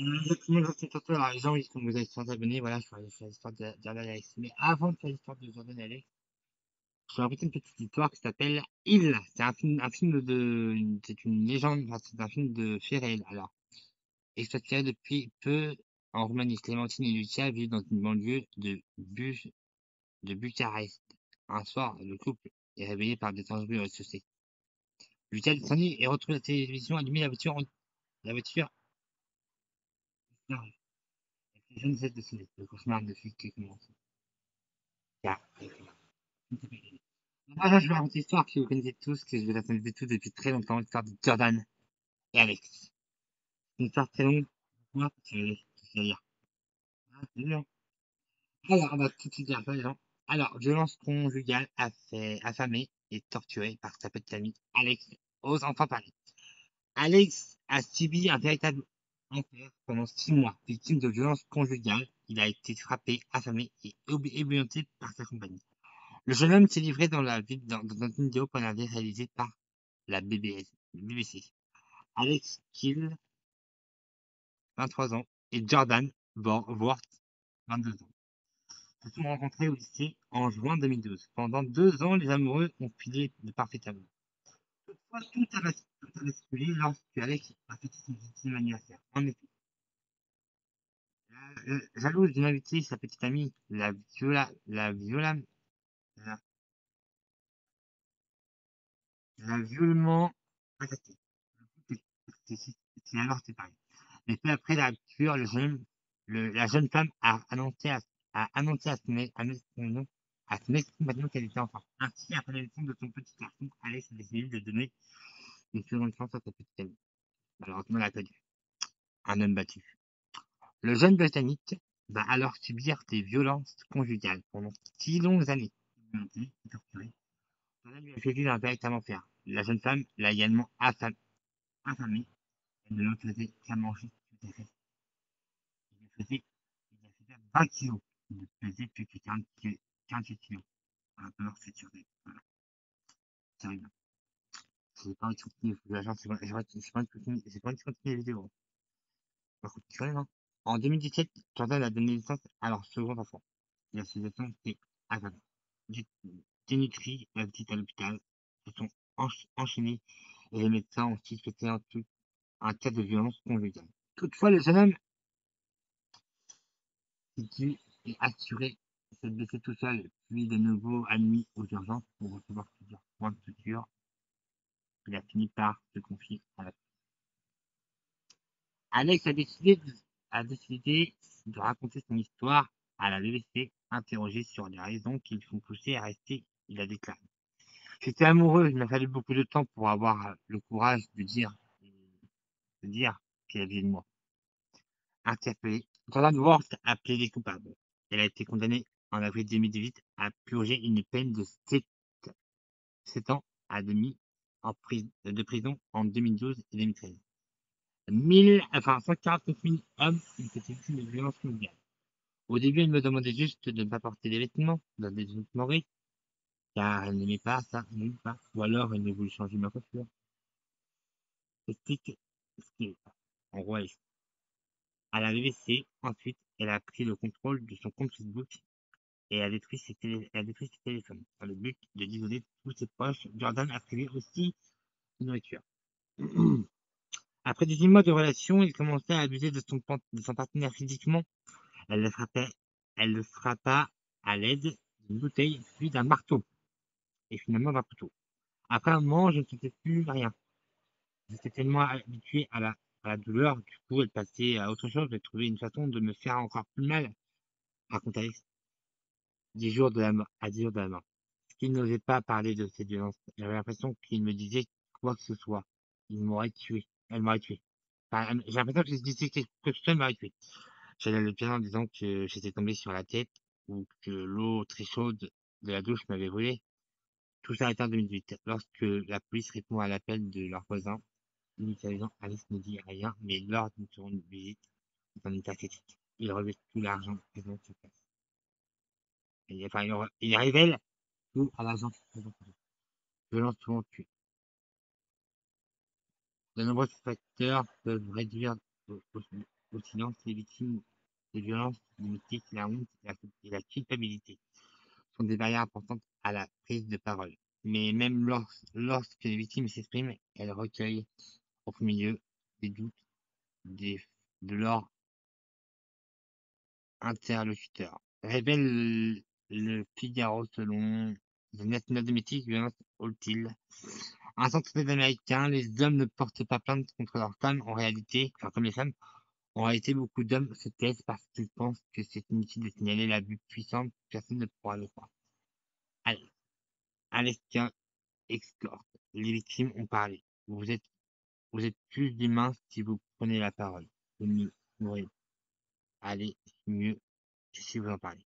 Exactement, c'est surtout, alors les gens, ils sont vous avez 100 abonnés, voilà, je fais l'histoire de Jordan Alex. Mais avant de faire l'histoire de Jordan Alex, je vais raconter une petite histoire qui s'appelle Il. C'est c'est une légende, enfin, c'est un film de fait réel, alors. Expatrié depuis peu en Roumanie, Clémentine et Lucia vivent dans une banlieue de Bucarest. Un soir, le couple est réveillé par des bruits au rez-de-chaussée. Lucia descendit et retrouve la télévision allumée, la voiture disparue. Je ne cesse de sonner. Le cauchemar ne fut que commencé. Car, voilà, je vais raconter l'histoire que vous connaissez tous, que je vais raconter tous depuis très longtemps, l'histoire de Jordan et Alex. C'est une histoire très longue. Moi, je vais lire. Ah, c'est dur. Alors, on va tout de suite dire ça, les gens. Alors, violence conjugale affamée et torturée par sa petite amie Alex ose enfin parler. Alex a subi un véritable enfer pendant 6 mois. Victime de violences conjugales, il a été frappé, affamé et ébouillanté par sa compagne. Le jeune homme s'est livré dans une vidéo qu'on avait réalisée par la BBC. Alex Kill, 23 ans, et Jordan Worth, 22 ans. Ils se sont rencontrés au lycée en juin 2012. Pendant 2 ans, les amoureux ont filé de parfaits amour. Toutefois, tout a basculé lorsque Alex a fêté son 10e anniversaire. En effet, jalouse d'une invitée, sa petite amie la, l'a violemment attaquée. C'est alors séparé. Mais peu après la rupture, la jeune femme a annoncé à son ex-compagnon qu'elle était enceinte. Ainsi, après la naissance de son petit garçon, Alex a décidé de donner une seconde chance à sa petite amie. Malheureusement, elle a perdu. Un homme battu. Le jeune Britannique va alors subir des violences conjugales pendant 6 longues années. Torturé. Cela lui a fait vivre un véritable enfer. La jeune femme l'a également affamé. Elle ne l'autorisait qu'à manger tout à fait. Il a fait perdre 20 kilos. Il ne pesait plus que 48 kilos. Alors, c'est sur des. Voilà, c'est horrible. J'ai pas envie de continuer. J'ai pas envie de continuer la vidéo. Par contre, tu vois, non. En 2017, Jordan a donné naissance à leur second enfant. La situation s'est aggravée. Dénutrie, la petite à l'hôpital, se sont enchaînés et les médecins ont suspecté un cas de violence conjugale. Toutefois, le jeune homme qui est assuré s'est blessé tout seul, puis de nouveau admis aux urgences pour recevoir plusieurs points de suture. Il a fini par se confier à la. Alex a décidé de raconter son histoire à la BBC, interrogé sur les raisons qui le font pousser à rester. Il a déclaré: j'étais amoureux, il m'a fallu beaucoup de temps pour avoir le courage de dire qu'elle avait de moi. Interpellé, Jordan Worth a plaidé coupable. Elle a été condamnée en avril 2018 à purger une peine de 7 ans à demi de prison en 2012 et 2013. 149 000 hommes ont été victimes de violences conjugales. Au début, elle me demandait juste de ne pas porter des vêtements, dans des vêtements riches, car elle n'aimait pas ça, elle n'aimait pas. Ou alors, elle ne voulait changer ma coiffure. Explique ce qui est. En gros, à la BBC, ensuite, elle a pris le contrôle de son compte Facebook et a détruit ses téléphones. Dans le but de d'isoler tous ses proches, Jordan a privé aussi de nourriture. Après 18 mois de relation, il commençait à abuser de son partenaire physiquement. Elle le frappait, elle le frappa à l'aide d'une bouteille, puis d'un marteau, et finalement d'un couteau. Après un moment, je ne sentais plus rien. J'étais tellement habitué à la douleur, du coup, elle passait à autre chose, elle trouvait une façon de me faire encore plus mal, raconte Alex, 10 jours de la mort. Parce qu'il n'osait pas parler de cette violence. J'avais l'impression qu'il me disait quoi que ce soit. Il m'aurait tué. Elle m'aurait tué. Enfin, j'ai l'impression qu'il se disait quelque chose, elle m'aurait tué. J'allais à l'hôpital en disant que j'étais tombé sur la tête ou que l'eau très chaude de la douche m'avait brûlé. Tout s'est arrêté en 2018. Lorsque la police répond à l'appel de leurs voisins, l'initialisant Alice ne dit rien, mais lors d'une seconde visite, c'est un état critique. Il revêt tout l'argent présent sur place. Enfin, il révèle tout à l'agent présent sur place. Violence souvent tuée. De nombreux facteurs peuvent réduire aussi silence, les victimes des violences domestiques, la honte et la culpabilité sont des barrières importantes à la prise de parole. Mais même lorsque les victimes s'expriment, elles recueillent au premier lieu des doutes des, de leur interlocuteur. Révèle le Figaro selon The National Domestic Violence All-Till. Un centre américain, les hommes ne portent pas plainte contre leurs femmes en réalité, enfin comme les femmes. En réalité, beaucoup d'hommes se taisent parce qu'ils pensent que c'est inutile de signaler l'abus puissant, personne ne pourra le croire. Allez, Alaska Escort. Les victimes ont parlé. Vous êtes plus d'humains si vous prenez la parole. Vous ne mourrez. Allez, mieux si vous en parlez.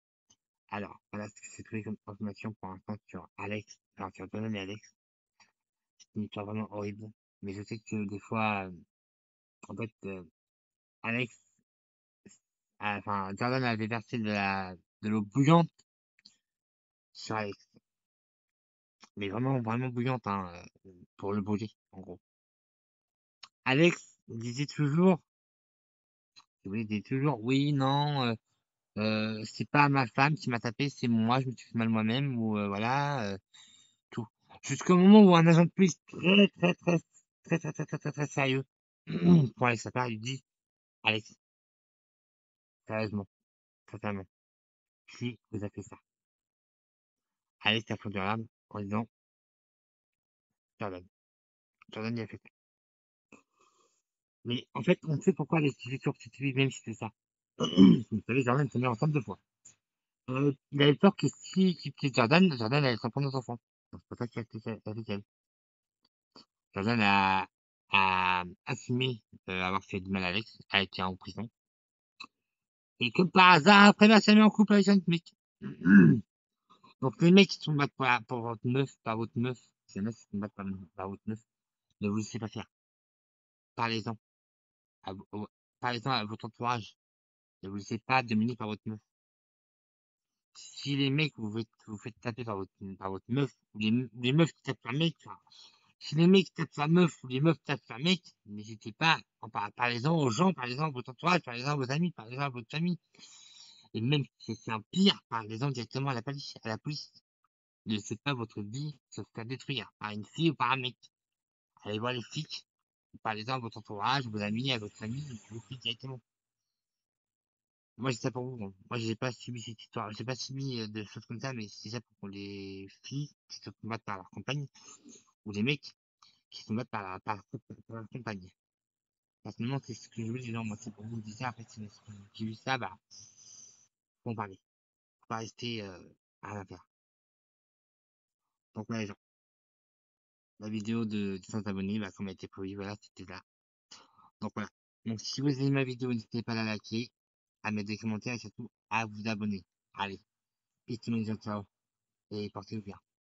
Alors, voilà ce que c'est trouvé comme information pour l'instant sur Alex, alors sur Donald et Alex. C'est une histoire vraiment horrible. Mais je sais que des fois, en fait, Alex, enfin, Jordan avait versé de l'eau bouillante sur Alex. Mais vraiment, vraiment bouillante, hein, pour le brûler, en gros. Alex disait toujours, il disait toujours, oui, non, c'est pas ma femme qui m'a tapé, c'est moi, je me suis fait mal moi-même, ou voilà, tout. Jusqu'au moment où un agent de police très sérieux, pour Alex Sapper, lui dit, Alex, sérieusement, totalement, qui vous a fait ça? Alex a fondu en larmes en disant, Jordan. Jordan, il a fait ça. Mais en fait, on sait pourquoi Alex s'est substitué, même si c'est ça. Vous savez, Jordan s'est mis enceinte 2 fois. Il avait peur que si il quittait Jordan, Jordan allait s'en prendre aux enfants. Donc, c'est pour ça qu'il a fait avec elle. Jordan a assumé avoir fait du mal à Alex, a été en prison. Et comme par hasard, après, bah, s'est mis en couple avec un mec. Donc, les mecs qui sont battus pour votre meuf, par votre meuf, ces mecs qui sont battus par votre meuf, ne vous laissez pas faire. Parlez-en. Parlez-en à votre entourage. Ne vous laissez pas dominer par votre meuf. Si les mecs vous faites taper par votre meuf, ou les meufs qui tapent un mec, enfin, si les mecs tapent sa meuf ou les meufs tapent un mec, n'hésitez pas, parlez-en aux gens, parlez-en à votre entourage, parlez-en à vos amis, parlez-en à votre famille. Et même si c'est un pire, parlez-en directement à la police, à la police. Ne laissez pas votre vie se faire détruire par une fille ou par un mec. Allez voir les flics, parlez-en à votre entourage, vos amis, à votre famille, les flics directement. Moi, j'ai ça pour vous, hein. Moi, j'ai pas subi cette histoire. J'ai pas subi de choses comme ça, mais c'est ça pour les filles qui se combattent par leur compagne, ou les mecs qui se combattent par leur compagne. Personnellement, c'est ce que je veux dire. Moi, c'est pour vous le dire. Après, si j'ai vu ça, bah, faut en parler. Faut pas rester à la faire. Donc, voilà, les gens. La vidéo de 200 abonnés, bah, comme a été prévu, voilà, c'était là. Donc, voilà. Donc, si vous aimez ma vidéo, n'hésitez pas à la liker, à mettre des commentaires et surtout à vous abonner. Allez, peace to ciao. Et portez-vous bien.